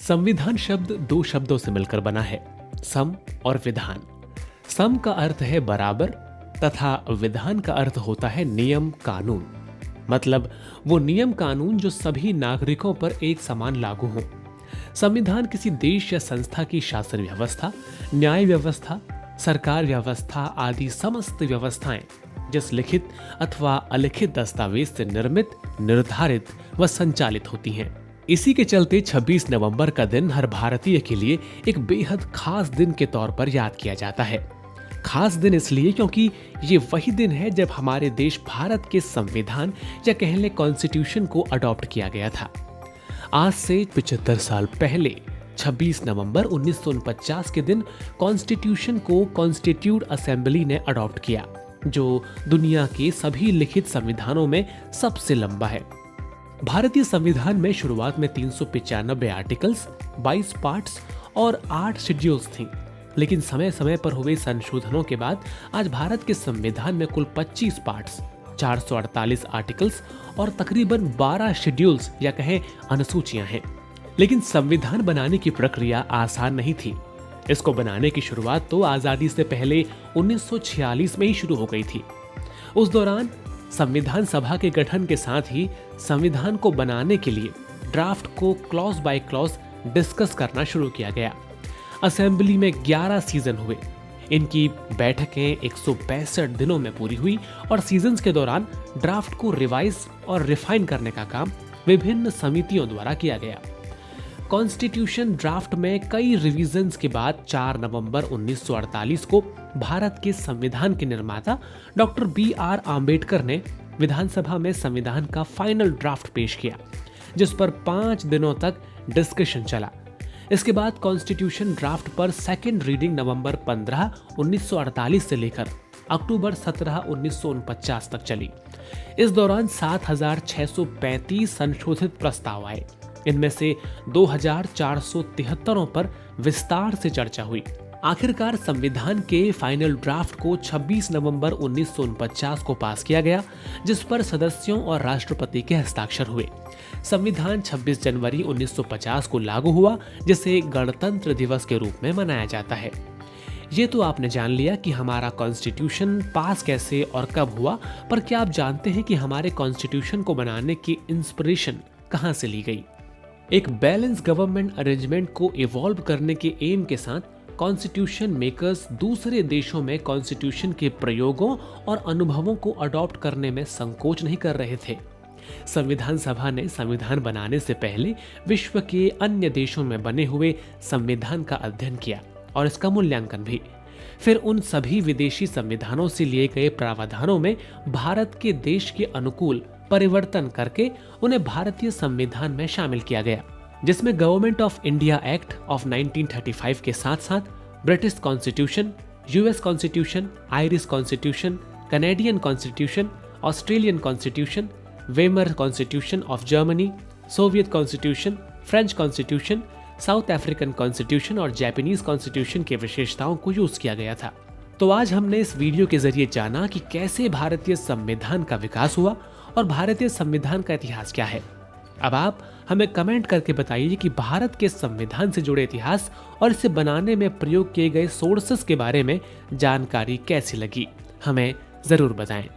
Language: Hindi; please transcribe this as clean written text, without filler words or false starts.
संविधान शब्द दो शब्दों से मिलकर बना है, सम और विधान। सम का अर्थ है बराबर तथा विधान का अर्थ होता है नियम कानून। मतलब वो नियम कानून जो सभी नागरिकों पर एक समान लागू हों। संविधान किसी देश या संस्था की शासन व्यवस्था, न्याय व्यवस्था, सरकार व्यवस्था आदि समस्त व्यवस्थाएं जिस लिखित अथवा अलिखित दस्तावेज से निर्मित, निर्धारित व संचालित होती हैं। इसी के चलते 26 नवंबर का दिन हर भारतीय के लिए एक बेहद खास दिन के तौर पर याद किया जाता है। खास दिन इसलिए क्योंकि ये वही दिन है जब हमारे देश भारत के संविधान या कह लें कॉन्स्टिट्यूशन को अडॉप्ट किया गया था। आज से 75 साल पहले 26 नवंबर 1949 के दिन कॉन्स्टिट्यूशन को कॉन्स्टिट्यूट असेंबली ने अडॉप्ट किया, जो दुनिया के सभी लिखित संविधानों में सबसे लंबा है। भारतीय संविधान में शुरुआत में 395 आर्टिकल्स, 22 पार्ट्स और 8 शेड्यूल्स थीं, लेकिन समय समय पर हुए संशोधनों के बाद आज भारत के संविधान में कुल 25 पार्ट्स, 448 आर्टिकल्स और तकरीबन 12 शेड्यूल्स या कहें अनुसूचियां हैं। लेकिन संविधान बनाने की प्रक्रिया आसान नहीं थी। इसको बनाने की शुरुआत तो आजादी से पहले 1946 में ही शुरू हो गई थी। उस दौरान संविधान सभा के गठन के साथ ही संविधान को बनाने के लिए ड्राफ्ट को क्लॉज बाय क्लॉज डिस्कस करना शुरू किया गया। असेंबली में 11 सीजन हुए। इनकी बैठकें 165 दिनों में पूरी हुई और सीजन्स के दौरान ड्राफ्ट को रिवाइज और रिफाइन करने का काम विभिन्न समितियों द्वारा किया गया। कॉन्स्टिट्यूशन ड्राफ्ट में कई रिवीजन्स के बाद 4 नवंबर 1948 को भारत के संविधान के निर्माता डॉक्टर BR आम्बेडकर ने विधानसभा में संविधान का फाइनल ड्राफ्ट पेश किया, जिस पर 5 दिनों तक डिस्कशन चला। इसके बाद कॉन्स्टिट्यूशन ड्राफ्ट पर सेकेंड रीडिंग नवंबर 15, 1948 से लेकर अक्टूबर 17, 1949 तक चली। इस दौरान 7,635 संशोधित प्रस्ताव आए। इनमें से 2,473 पर विस्तार से चर्चा हुई। आखिरकार संविधान के फाइनल ड्राफ्ट को 26 नवंबर 1949 को पास किया गया, जिस पर सदस्यों और राष्ट्रपति के हस्ताक्षर हुए। संविधान 26 जनवरी 1950 को लागू हुआ, जिसे गणतंत्र दिवस के रूप में मनाया जाता है। ये तो आपने जान लिया कि हमारा कॉन्स्टिट्यूशन पास कैसे और कब हुआ, पर क्या आप जानते हैं कि हमारे कॉन्स्टिट्यूशन को बनाने की इंस्पिरेशन कहां से ली गई? एक बैलेंस गवर्नमेंट अरेंजमेंट को इवॉल्व करने के एम के साथ कॉन्स्टिट्यूशन मेकर्स दूसरे देशों में कॉन्स्टिट्यूशन के प्रयोगों और अनुभवों को अडॉप्ट करने में संकोच नहीं कर रहे थे। संविधान सभा ने संविधान बनाने से पहले विश्व के अन्य देशों में बने हुए संविधान का अध्ययन किया और इसका मूल्यांकन भी। फिर उन सभी विदेशी संविधानों से लिए गए प्रावधानों में भारत के देश के अनुकूल परिवर्तन करके उन्हें भारतीय संविधान में शामिल किया गया, जिसमें government of India act of 1935 के साथ साथ British constitution, US constitution, Irish constitution, Canadian constitution, Australian constitution, Weimar constitution of Germany, Soviet constitution, French constitution, south African constitution और जापानीज कॉन्स्टिट्यूशन की विशेषताओं को यूज किया गया था। तो आज हमने इस वीडियो के जरिए जाना कि कैसे भारतीय संविधान का विकास हुआ और भारतीय संविधान का इतिहास क्या है। अब आप हमें कमेंट करके बताइए कि भारत के संविधान से जुड़े इतिहास और इसे बनाने में प्रयोग किए गए सोर्सेस के बारे में जानकारी कैसी लगी, हमें जरूर बताएं।